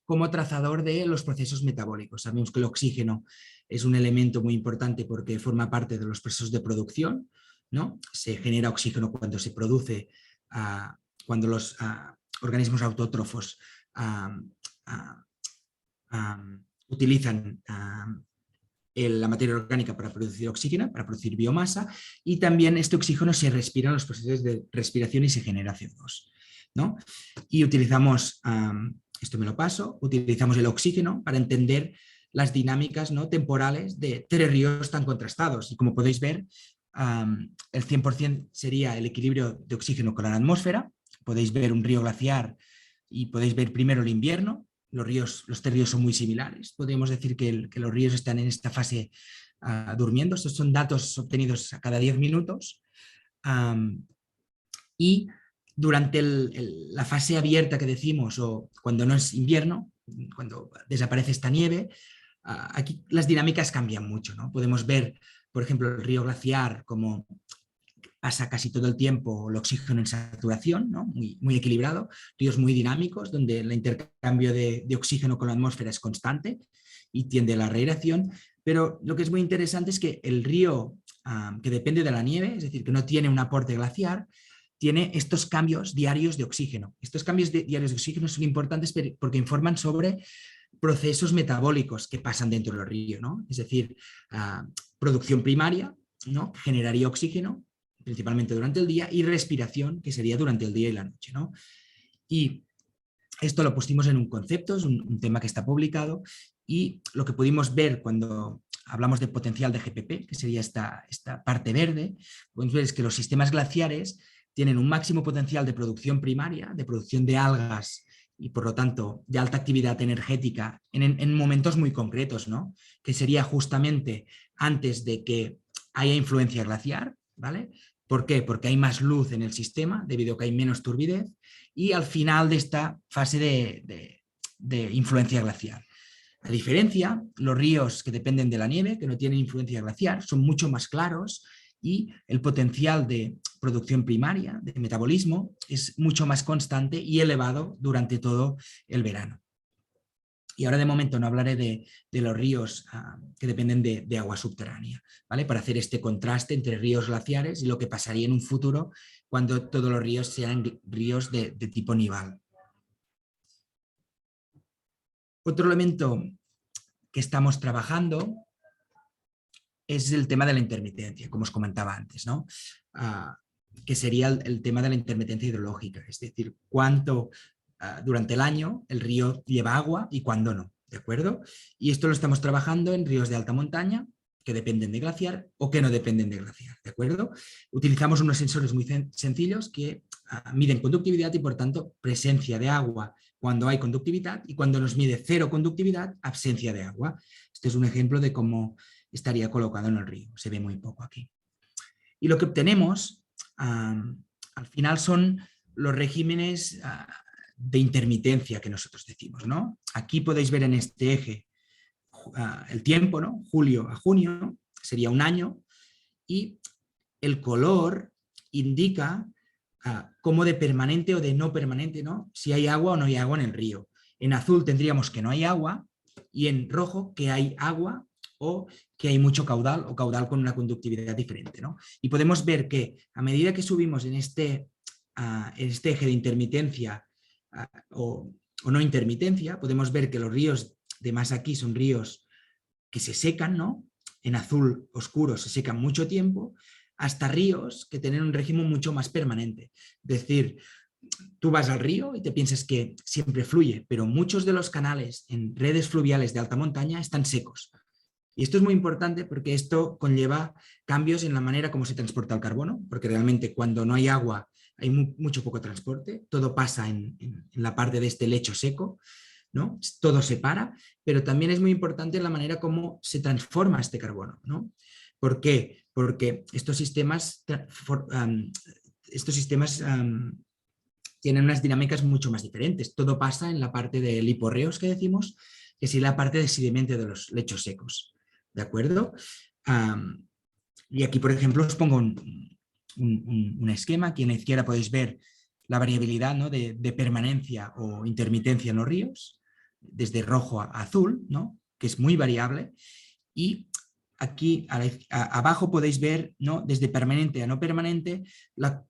como trazador de los procesos metabólicos. Sabemos que el oxígeno es un elemento muy importante porque forma parte de los procesos de producción, ¿no? Se genera oxígeno cuando se produce, cuando los organismos autótrofos utilizan la materia orgánica para producir oxígeno, para producir biomasa, y también este oxígeno se respira en los procesos de respiración y se genera CO2, ¿no? Y utilizamos, esto me lo paso, utilizamos el oxígeno para entender las dinámicas, ¿no?, temporales de 3 ríos tan contrastados. Y como podéis ver, el 100% sería el equilibrio de oxígeno con la atmósfera. Podéis ver un río glaciar y podéis ver primero el invierno. Los 3 ríos son muy similares. Podríamos decir que los ríos están en esta fase durmiendo. Estos son datos obtenidos a cada 10 minutos. Y durante la fase abierta que decimos, o cuando no es invierno, cuando desaparece esta nieve, aquí las dinámicas cambian mucho, ¿no? Podemos ver, por ejemplo, el río glaciar como pasa casi todo el tiempo el oxígeno en saturación, ¿no? Muy equilibrado, ríos muy dinámicos donde el intercambio de oxígeno con la atmósfera es constante y tiende a la reiración, pero lo que es muy interesante es que el río que depende de la nieve, es decir, que no tiene un aporte glaciar, tiene estos cambios diarios de oxígeno. Estos cambios diarios de oxígeno son importantes porque informan sobre procesos metabólicos que pasan dentro del río, ¿no? Es decir, producción primaria, ¿no?, que generaría oxígeno, principalmente durante el día, y respiración, que sería durante el día y la noche, ¿no? Y esto lo pusimos en un concepto, es un tema que está publicado, y lo que pudimos ver cuando hablamos de potencial de GPP, que sería esta parte verde, podemos ver es que los sistemas glaciares tienen un máximo potencial de producción primaria, de producción de algas y por lo tanto de alta actividad energética en momentos muy concretos, ¿no?, que sería justamente antes de que haya influencia glaciar, ¿vale? ¿Por qué? Porque hay más luz en el sistema debido a que hay menos turbidez, y al final de esta fase de influencia glaciar. A diferencia, los ríos que dependen de la nieve, que no tienen influencia glaciar, son mucho más claros y el potencial de producción primaria, de metabolismo, es mucho más constante y elevado durante todo el verano. Y ahora de momento no hablaré de los ríos que dependen de agua subterránea, ¿vale?, para hacer este contraste entre ríos glaciares y lo que pasaría en un futuro cuando todos los ríos sean ríos de tipo nival. Otro elemento que estamos trabajando es el tema de la intermitencia, como os comentaba antes, ¿no? Que sería el tema de la intermitencia hidrológica, es decir, cuánto durante el año el río lleva agua y cuándo no, ¿de acuerdo? Y esto lo estamos trabajando en ríos de alta montaña que dependen de glaciar o que no dependen de glaciar, ¿de acuerdo? Utilizamos unos sensores muy sencillos que miden conductividad y por tanto presencia de agua cuando hay conductividad, y cuando nos mide cero conductividad, absencia de agua. Este es un ejemplo de cómo estaría colocado en el río, se ve muy poco aquí. Y lo que obtenemos al final son los regímenes de intermitencia que nosotros decimos, ¿no? Aquí podéis ver en este eje el tiempo, ¿no? Julio a junio, sería un año, y el color indica cómo de permanente o de no permanente, ¿no?, si hay agua o no hay agua en el río. En azul tendríamos que no hay agua, y en rojo que hay agua o que hay mucho caudal o caudal con una conductividad diferente, ¿no? Y podemos ver que a medida que subimos en este eje de intermitencia o no intermitencia, podemos ver que los ríos de más aquí son ríos que se secan, ¿no? En azul oscuro se secan mucho tiempo, hasta ríos que tienen un régimen mucho más permanente. Es decir, tú vas al río y te piensas que siempre fluye, pero muchos de los canales en redes fluviales de alta montaña están secos. Y esto es muy importante porque esto conlleva cambios en la manera como se transporta el carbono, porque realmente cuando no hay agua hay mucho poco transporte, todo pasa en la parte de este lecho seco, ¿no? Todo se para, pero también es muy importante la manera como se transforma este carbono, ¿no? ¿Por qué? Porque estos sistemas tienen unas dinámicas mucho más diferentes. Todo pasa en la parte de liporreos que decimos, que es la parte de sedimento de los lechos secos, ¿de acuerdo? Y aquí, por ejemplo, os pongo un esquema. Aquí en la izquierda podéis ver la variabilidad, ¿no?, de permanencia o intermitencia en los ríos, desde rojo a azul, ¿no?, que es muy variable. Y aquí abajo podéis ver, ¿no?, desde permanente a no permanente,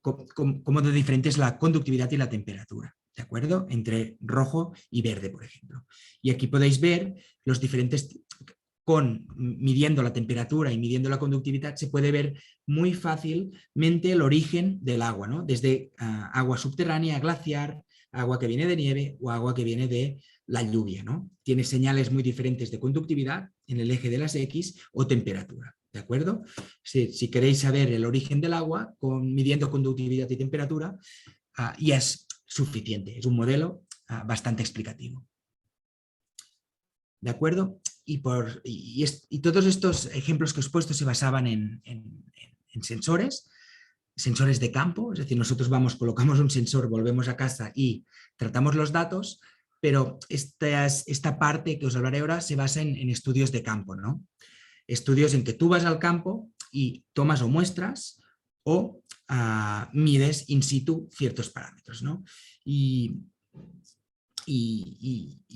cómo de diferente es la conductividad y la temperatura, ¿de acuerdo? Entre rojo y verde, por ejemplo. Y aquí podéis ver los diferentes... midiendo la temperatura y midiendo la conductividad, se puede ver muy fácilmente el origen del agua, ¿no? Desde agua subterránea, glaciar, agua que viene de nieve o agua que viene de la lluvia, ¿no? Tiene señales muy diferentes de conductividad en el eje de las X o temperatura, ¿de acuerdo? Si queréis saber el origen del agua, midiendo conductividad y temperatura, ya es suficiente, es un modelo bastante explicativo. ¿De acuerdo? Y todos estos ejemplos que os he puesto se basaban en sensores de campo, es decir, nosotros colocamos un sensor, volvemos a casa y tratamos los datos, pero esta parte que os hablaré ahora se basa en estudios de campo, ¿no? Estudios en que tú vas al campo y tomas o muestras o mides in situ ciertos parámetros, ¿no? Y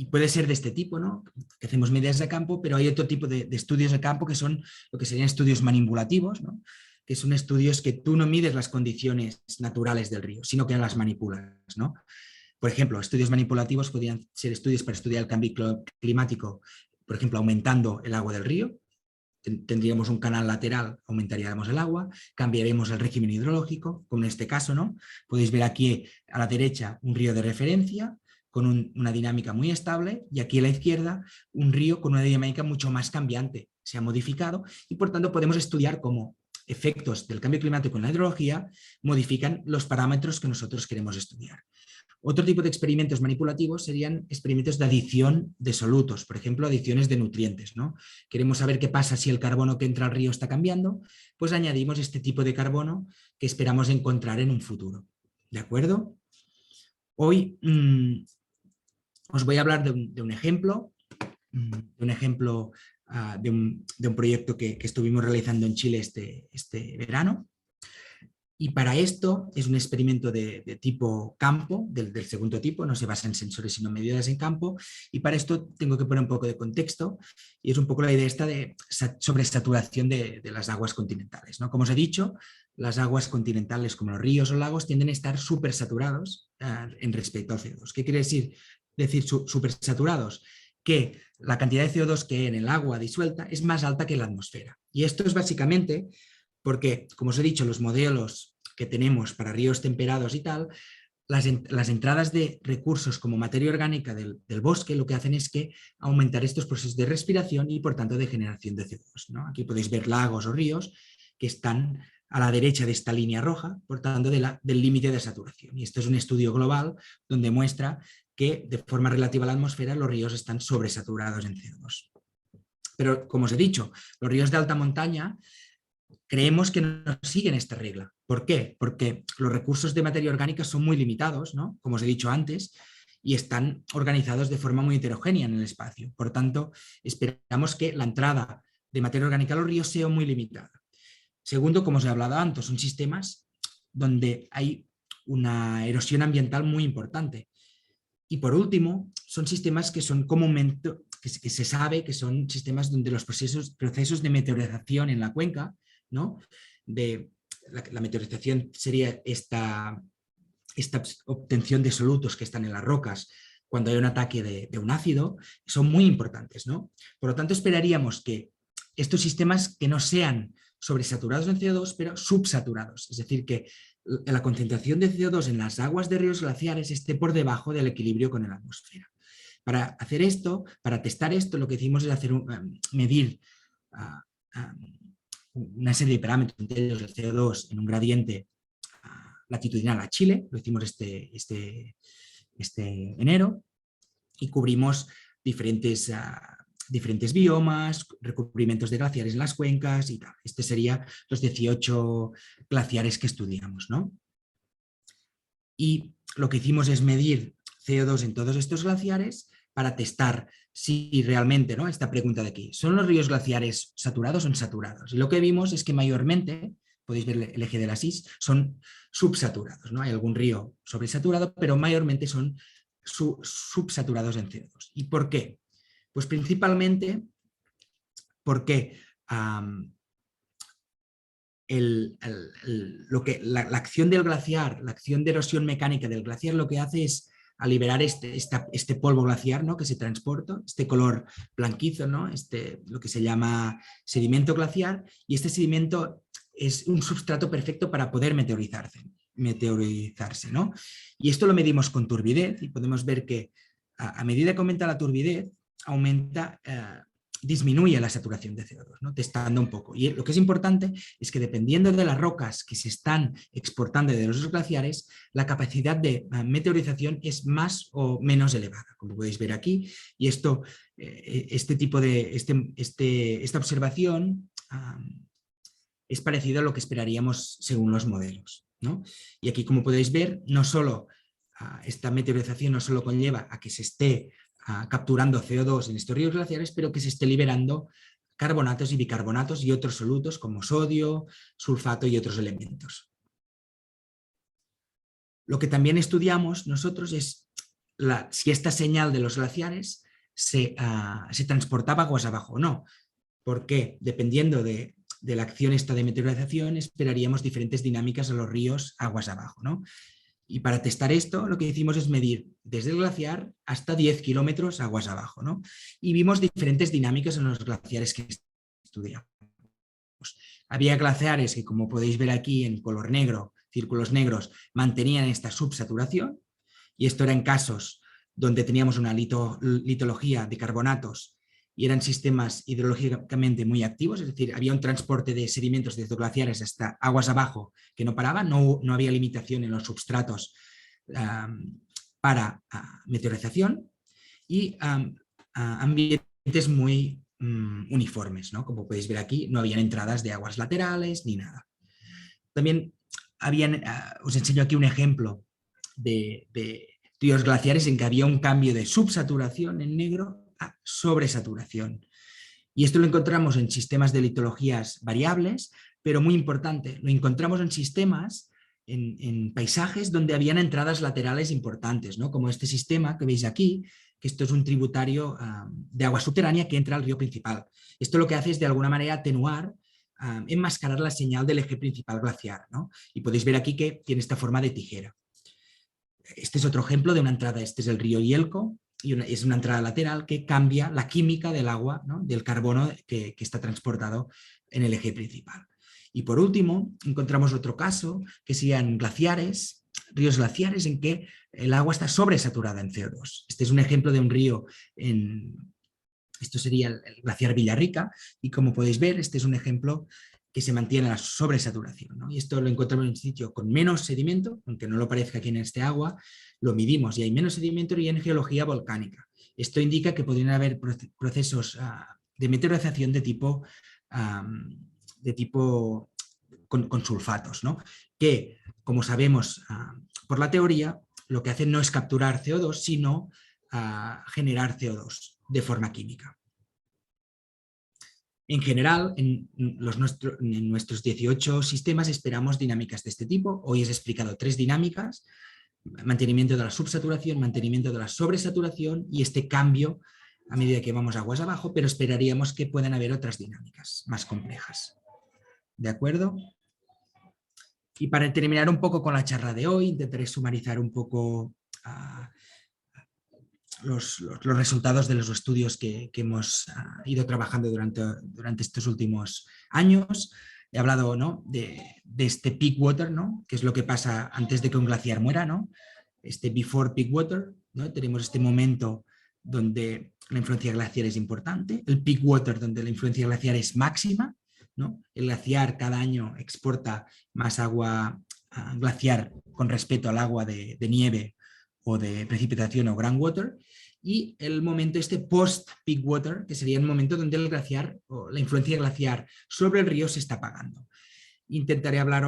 puede ser de este tipo, ¿no? Que hacemos medidas de campo, pero hay otro tipo de estudios de campo que son lo que serían estudios manipulativos, ¿no? Que son estudios que tú no mides las condiciones naturales del río, sino que las manipulas, ¿no? Por ejemplo, estudios manipulativos podrían ser estudios para estudiar el cambio climático, por ejemplo, aumentando el agua del río. Tendríamos un canal lateral, aumentaríamos el agua, cambiaremos el régimen hidrológico, como en este caso, ¿no? Podéis ver aquí a la derecha un río de referencia con una dinámica muy estable, y aquí a la izquierda un río con una dinámica mucho más cambiante. Se ha modificado y por tanto podemos estudiar cómo efectos del cambio climático en la hidrología modifican los parámetros que nosotros queremos estudiar. Otro tipo de experimentos manipulativos serían experimentos de adición de solutos, por ejemplo, adiciones de nutrientes, ¿no? Queremos saber qué pasa si el carbono que entra al río está cambiando, pues añadimos este tipo de carbono que esperamos encontrar en un futuro. ¿De acuerdo? Hoy os voy a hablar de un ejemplo, de un proyecto que estuvimos realizando en Chile este verano. Y para esto es un experimento de tipo campo, del segundo tipo, no se basa en sensores sino en medidas en campo, y para esto tengo que poner un poco de contexto, y es un poco la idea esta de sobresaturación de las aguas continentales, ¿no? Como os he dicho, las aguas continentales como los ríos o lagos tienden a estar supersaturados en respecto al CO2. ¿Qué quiere decir supersaturados? Que la cantidad de CO2 que hay en el agua disuelta es más alta que en la atmósfera. Y esto es básicamente porque, como os he dicho, los modelos que tenemos para ríos temperados y tal, las entradas de recursos como materia orgánica del bosque lo que hacen es que aumentar estos procesos de respiración y por tanto de generación de CO2, ¿no? Aquí podéis ver lagos o ríos que están a la derecha de esta línea roja, por tanto del límite de saturación. Y esto es un estudio global donde muestra que de forma relativa a la atmósfera los ríos están sobresaturados en CO2. Pero como os he dicho, los ríos de alta montaña creemos que no siguen esta regla. ¿Por qué? Porque los recursos de materia orgánica son muy limitados, ¿no? Como os he dicho antes, y están organizados de forma muy heterogénea en el espacio. Por tanto, esperamos que la entrada de materia orgánica a los ríos sea muy limitada. Segundo, como os he hablado antes, son sistemas donde hay una erosión ambiental muy importante. Y por último, son sistemas que son comúnmente, que se sabe que son sistemas donde los procesos de meteorización en la cuenca, ¿no? La meteorización sería esta obtención de solutos que están en las rocas cuando hay un ataque de un ácido, son muy importantes, ¿no? Por lo tanto, esperaríamos que estos sistemas que no sean sobresaturados en CO2, pero subsaturados, es decir, que la concentración de CO2 en las aguas de ríos glaciares esté por debajo del equilibrio con la atmósfera. Para hacer esto, para testar esto, lo que hicimos es medir una serie de parámetros, entre ellos el CO2 en un gradiente latitudinal a Chile, lo hicimos este enero, y cubrimos diferentes biomas, recubrimientos de glaciares en las cuencas y tal. Este serían los 18 glaciares que estudiamos, ¿no? Y lo que hicimos es medir CO2 en todos estos glaciares para testar si realmente, ¿no? Esta pregunta de aquí, ¿son los ríos glaciares saturados o insaturados? Y lo que vimos es que mayormente, podéis ver el eje de la SIS, son subsaturados, ¿no? Hay algún río sobresaturado, pero mayormente son subsaturados en CO2. ¿Y por qué? Pues principalmente porque la acción del glaciar, la acción de erosión mecánica del glaciar lo que hace es a liberar este polvo glaciar, ¿no? Que se transporta, este color blanquizo, ¿no? Lo que se llama sedimento glaciar, y este sedimento es un substrato perfecto para poder meteorizarse, ¿no? Y esto lo medimos con turbidez y podemos ver que a medida que aumenta la turbidez, disminuye la saturación de CO2, ¿no? Testando un poco. Y lo que es importante es que dependiendo de las rocas que se están exportando de los glaciares, la capacidad de meteorización es más o menos elevada, como podéis ver aquí. Y esta observación es parecido a lo que esperaríamos según los modelos, ¿no? Y aquí, como podéis ver, no solo esta meteorización no solo conlleva a que se esté capturando CO2 en estos ríos glaciares, pero que se esté liberando carbonatos y bicarbonatos y otros solutos como sodio, sulfato y otros elementos. Lo que también estudiamos nosotros es si esta señal de los glaciares se transportaba aguas abajo o no, porque dependiendo de la acción esta de meteorización esperaríamos diferentes dinámicas a los ríos aguas abajo, ¿no? Y para testar esto, lo que hicimos es medir desde el glaciar hasta 10 kilómetros aguas abajo, ¿no? Y vimos diferentes dinámicas en los glaciares que estudiamos. Había glaciares que, como podéis ver aquí en color negro, círculos negros, mantenían esta subsaturación, y esto era en casos donde teníamos una litología de carbonatos y eran sistemas hidrológicamente muy activos, es decir, había un transporte de sedimentos desde glaciares hasta aguas abajo que no paraba, no había limitación en los substratos para meteorización, y ambientes muy uniformes, ¿no? Como podéis ver aquí, no habían entradas de aguas laterales ni nada. También os enseño aquí un ejemplo de ríos glaciares en que había un cambio de subsaturación en negro a sobresaturación. Y esto lo encontramos en sistemas de litologías variables, pero muy importante, lo encontramos en sistemas, en paisajes donde habían entradas laterales importantes, ¿no? Como este sistema que veis aquí, que esto es un tributario de agua subterránea que entra al río principal. Esto lo que hace es de alguna manera atenuar, enmascarar la señal del eje principal glaciar, ¿no? Y podéis ver aquí que tiene esta forma de tijera. Este es otro ejemplo de una entrada, este es el río Yelko, y es una entrada lateral que cambia la química del agua, ¿no? Del carbono que está transportado en el eje principal. Y por último, encontramos otro caso, que serían glaciares, ríos glaciares en que el agua está sobresaturada en CO2. Este es un ejemplo de un río esto sería el glaciar Villarrica, y como podéis ver, este es un ejemplo que se mantiene la sobresaturación, ¿no? Y esto lo encontramos en un sitio con menos sedimento, aunque no lo parezca aquí en este agua, lo midimos y hay menos sedimento, y en geología volcánica. Esto indica que podrían haber procesos de meteorización de tipo con sulfatos, ¿no? Que, como sabemos por la teoría, lo que hacen no es capturar CO2, sino generar CO2 de forma química. En general, en nuestros 18 sistemas esperamos dinámicas de este tipo. Hoy os he explicado 3 dinámicas: mantenimiento de la subsaturación, mantenimiento de la sobresaturación y este cambio a medida que vamos aguas abajo, pero esperaríamos que puedan haber otras dinámicas más complejas. ¿De acuerdo? Y para terminar un poco con la charla de hoy, intentaré sumarizar un poco los resultados de los estudios que hemos ido trabajando durante estos últimos años. He hablado, ¿no? de este peak water, ¿no? Que es lo que pasa antes de que un glaciar muera, ¿no? Este before peak water, ¿no? Tenemos este momento donde la influencia glaciar es importante, el peak water donde la influencia glaciar es máxima, ¿no? El glaciar cada año exporta más agua glaciar con respecto al agua de nieve o de precipitación o groundwater, y el momento post-peak water, que sería el momento donde el glaciar o la influencia glaciar sobre el río se está apagando. Intentaré hablar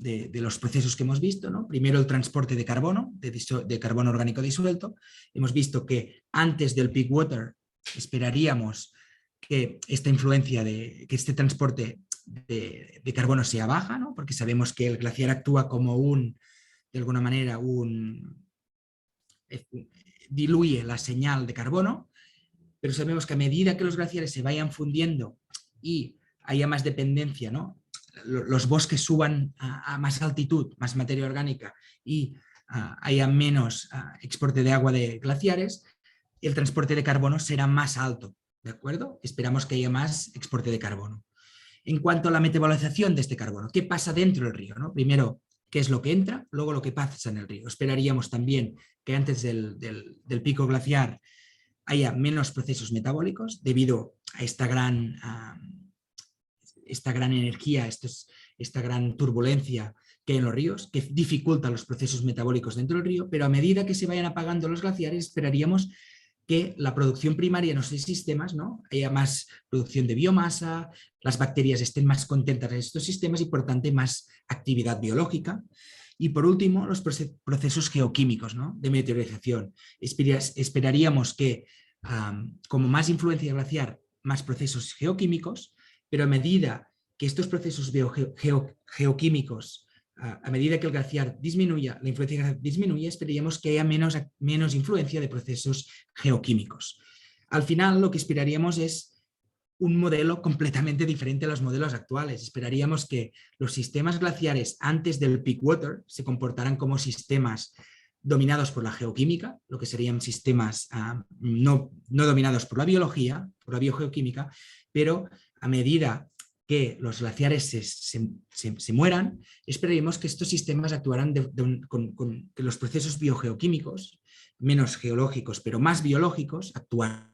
de los procesos que hemos visto, ¿no? Primero el transporte de carbono, de carbono orgánico disuelto. Hemos visto que antes del peak water esperaríamos que esta influencia, que este transporte de carbono sea baja, ¿no? Porque sabemos que el glaciar actúa como de alguna manera, diluye la señal de carbono, pero sabemos que a medida que los glaciares se vayan fundiendo y haya más dependencia, ¿no? Los bosques suban a más altitud, más materia orgánica y haya menos exporte de agua de glaciares, el transporte de carbono será más alto, ¿de acuerdo? Esperamos que haya más exporte de carbono. En cuanto a la metabolización de este carbono, ¿qué pasa dentro del río, ¿no? Primero, qué es lo que entra, luego lo que pasa en el río. Esperaríamos también que antes del pico glaciar haya menos procesos metabólicos debido a esta gran energía, esta gran turbulencia que hay en los ríos, que dificulta los procesos metabólicos dentro del río, pero a medida que se vayan apagando los glaciares, esperaríamos que la producción primaria en los sistemas, ¿no? Haya más producción de biomasa, las bacterias estén más contentas en estos sistemas y por tanto más actividad biológica. Y por último, los procesos geoquímicos, ¿no? De meteorización. Esperaríamos que como más influencia glaciar, más procesos geoquímicos, pero a medida que estos procesos geoquímicos, a medida que el glaciar disminuya, la influencia disminuye, esperaríamos que haya menos influencia de procesos geoquímicos. Al final, lo que esperaríamos es un modelo completamente diferente a los modelos actuales. Esperaríamos que los sistemas glaciares antes del peak water se comportaran como sistemas dominados por la geoquímica, lo que serían sistemas no dominados por la biología, por la biogeoquímica, pero a medida que los glaciares se mueran, esperaríamos que estos sistemas actuaran con que los procesos biogeoquímicos, menos geológicos, pero más biológicos, actuaran,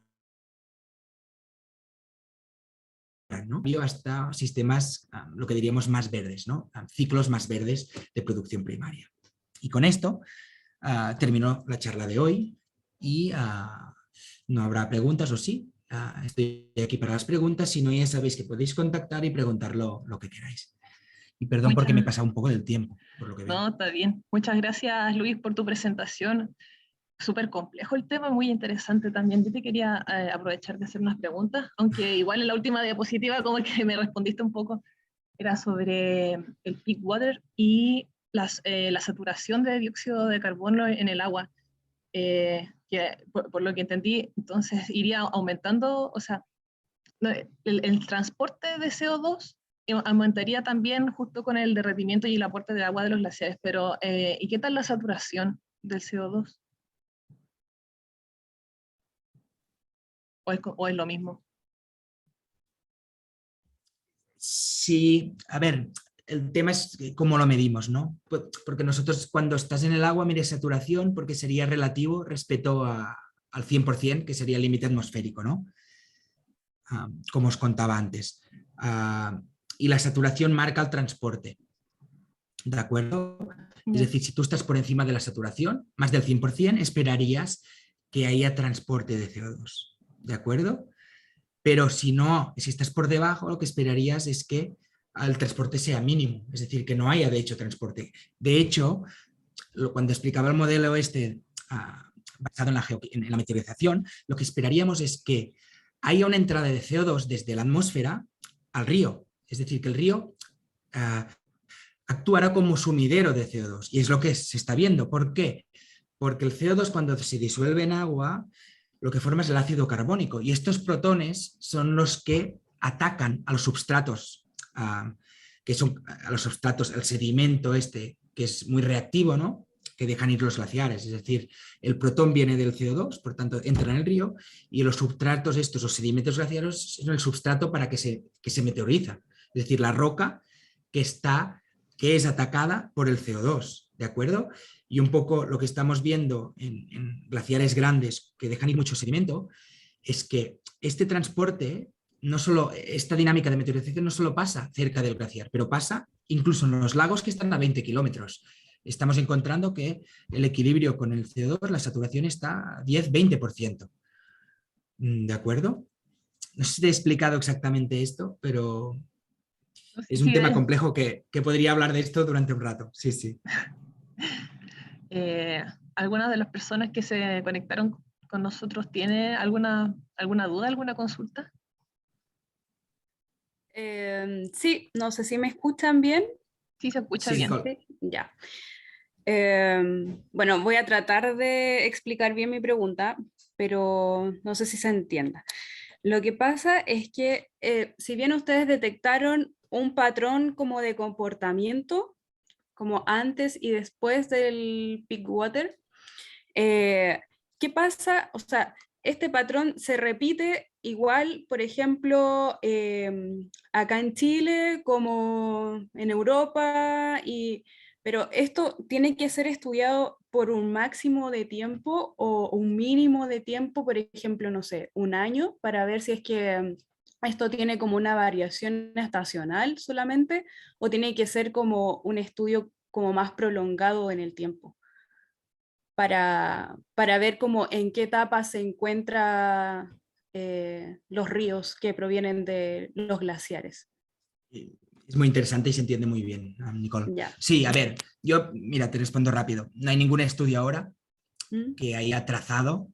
¿no? Hasta sistemas, lo que diríamos, más verdes, ¿no? Ciclos más verdes de producción primaria. Y con esto terminó la charla de hoy y no habrá preguntas, o sí. Estoy aquí para las preguntas, si no ya sabéis que podéis contactar y preguntar lo que queráis. Y perdón porque me he pasado un poco del tiempo, por lo que veo. No, está bien. Muchas gracias, Luis, por tu presentación. Súper complejo el tema, muy interesante también. Yo te quería aprovechar de hacer unas preguntas, aunque igual en la última diapositiva como que me respondiste un poco, era sobre el peak water y la saturación de dióxido de carbono en el agua. Que por lo que entendí, entonces iría aumentando, o sea, el transporte de CO2 aumentaría también justo con el derretimiento y el aporte de agua de los glaciares, pero ¿y qué tal la saturación del CO2? ¿O es lo mismo? Sí, a ver, el tema es cómo lo medimos, ¿no? Porque nosotros cuando estás en el agua mides saturación porque sería relativo respecto al 100%, que sería el límite atmosférico, ¿no? Como os contaba antes. Y la saturación marca el transporte, ¿de acuerdo? Es decir, si tú estás por encima de la saturación, más del 100%, esperarías que haya transporte de CO2, ¿de acuerdo? Pero si estás por debajo, lo que esperarías es que el transporte sea mínimo, es decir, que no haya de hecho transporte. De hecho, cuando explicaba el modelo basado en la meteorización, lo que esperaríamos es que haya una entrada de CO2 desde la atmósfera al río, es decir, que el río actuará como sumidero de CO2 y es lo que se está viendo. ¿Por qué? Porque el CO2 cuando se disuelve en agua lo que forma es el ácido carbónico y estos protones son los que atacan a los substratos, que son a los substratos, el sedimento que es muy reactivo, ¿no? Que dejan ir los glaciares, es decir, el protón viene del CO2, por tanto entra en el río y los substratos estos, los sedimentos glaciares, son el substrato para que se meteoriza, es decir, la roca que es atacada por el CO2, ¿de acuerdo? Y un poco lo que estamos viendo en glaciares grandes que dejan ir mucho sedimento es que este transporte, esta dinámica de meteorización no solo pasa cerca del glaciar, pero pasa incluso en los lagos que están a 20 kilómetros. Estamos encontrando que el equilibrio con el CO2, la saturación está a 10-20%. ¿De acuerdo? No sé si te he explicado exactamente esto, pero Es un tema complejo que podría hablar de esto durante un rato. Sí, sí. ¿Alguna de las personas que se conectaron con nosotros tiene alguna duda, alguna consulta? Sí, no sé si me escuchan bien. Sí, se escucha Sí, bien. Nicole. Ya. Bueno, voy a tratar de explicar bien mi pregunta, pero no sé si se entienda. Lo que pasa es que si bien ustedes detectaron un patrón como de comportamiento, como antes y después del peak water, ¿qué pasa? O sea, este patrón se repite igual, por ejemplo, acá en Chile como en Europa, pero esto tiene que ser estudiado por un máximo de tiempo o un mínimo de tiempo, por ejemplo, no sé, un año, para ver si es que esto tiene como una variación estacional solamente o tiene que ser como un estudio como más prolongado en el tiempo para ver cómo en qué etapa se encuentran los ríos que provienen de los glaciares. Es muy interesante y se entiende muy bien, Nicole. Ya. Sí, a ver, yo, mira, te respondo rápido. No hay ningún estudio ahora ¿Mm? que haya trazado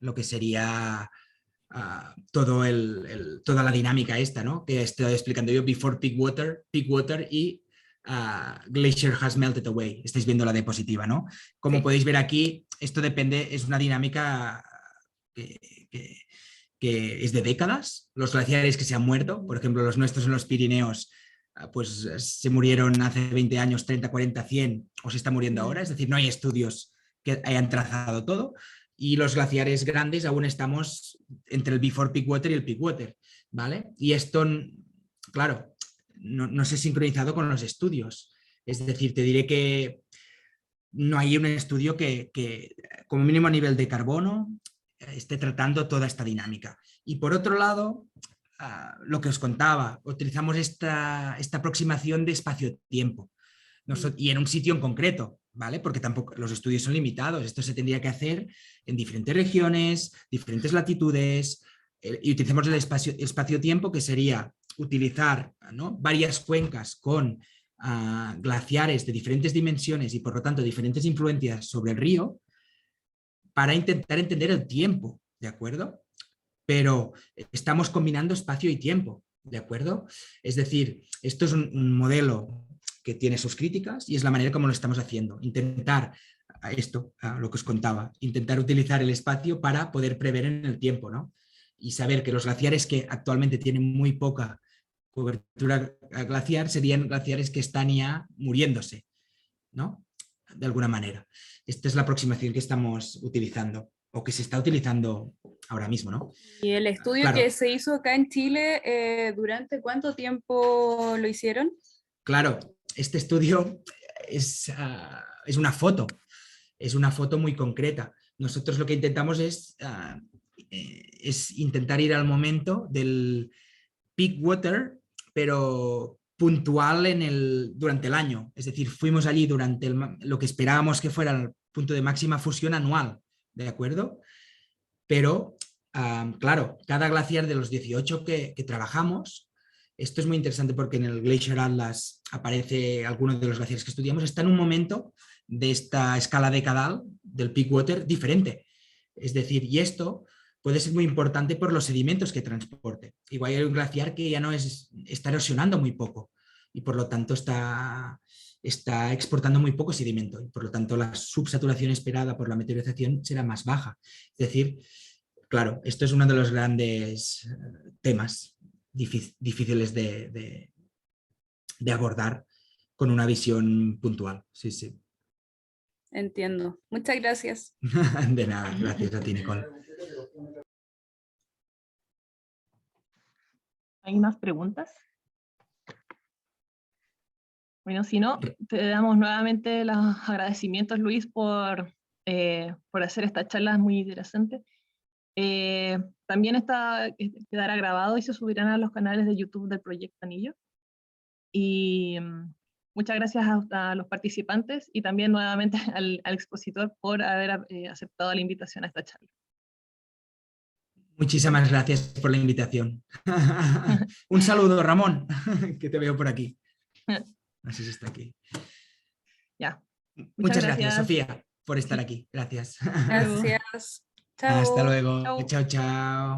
lo que sería toda la dinámica esta, ¿no? Que estoy explicando yo, before peak water y glacier has melted away. Estáis viendo la diapositiva, ¿no? Como Sí. podéis ver aquí, esto depende, es una dinámica que, que, que es de décadas. Los glaciares que se han muerto, por ejemplo, los nuestros en los Pirineos, pues se murieron hace 20 años, 30, 40, 100, o se está muriendo ahora. Es decir, no hay estudios que hayan trazado todo. Y los glaciares grandes aún estamos entre el before peak water y el peak water, ¿vale? Y esto, claro, no se ha sincronizado con los estudios. Es decir, te diré que no hay un estudio que como mínimo a nivel de carbono, esté tratando toda esta dinámica. Y por otro lado, lo que os contaba, utilizamos esta aproximación de espacio-tiempo y en un sitio en concreto, ¿vale? Porque tampoco los estudios son limitados, esto se tendría que hacer en diferentes regiones, diferentes latitudes, y utilizamos el espacio-tiempo, que sería utilizar, ¿no?, varias cuencas con glaciares de diferentes dimensiones y por lo tanto diferentes influencias sobre el río para intentar entender el tiempo, ¿de acuerdo? Pero estamos combinando espacio y tiempo, ¿de acuerdo? Es decir, esto es un modelo que tiene sus críticas y es la manera como lo estamos haciendo. Intentar lo que os contaba, intentar utilizar el espacio para poder prever en el tiempo, ¿no? Y saber que los glaciares que actualmente tienen muy poca cobertura glaciar serían glaciares que están ya muriéndose, ¿no? De alguna manera. Esta es la aproximación que estamos utilizando o que se está utilizando ahora mismo, ¿no? ¿Y el estudio Claro, que se hizo acá en Chile, durante cuánto tiempo lo hicieron? claro, este estudio es una foto muy concreta. Nosotros lo que intentamos es intentar ir al momento del peak water, pero puntual durante el año. Es decir, fuimos allí durante lo que esperábamos que fuera el punto de máxima fusión anual, ¿de acuerdo? Pero, claro, cada glaciar de los 18 que trabajamos, esto es muy interesante porque en el Glacier Atlas aparece algunos de los glaciares que estudiamos, está en un momento de esta escala decadal del peak water diferente. Es decir, y esto puede ser muy importante por los sedimentos que transporte. Igual hay un glaciar que ya no está erosionando muy poco y por lo tanto está exportando muy poco sedimento y por lo tanto la subsaturación esperada por la meteorización será más baja. Es decir, claro, esto es uno de los grandes temas difíciles de abordar con una visión puntual. Sí, sí. Entiendo. Muchas gracias. De nada, gracias a ti, Nicole. ¿Hay más preguntas? Bueno, si no, te damos nuevamente los agradecimientos, Luis, por hacer esta charla muy interesante. También quedará grabado y se subirán a los canales de YouTube del Proyecto Anillo. Y muchas gracias a los participantes y también nuevamente al expositor por haber aceptado la invitación a esta charla. Muchísimas gracias por la invitación. Un saludo, Ramón, que te veo por aquí. No sé si está aquí. Ya. Muchas gracias, Sofía, por estar aquí. Gracias. Gracias. Chao. Hasta luego. Chao. Chao, chao.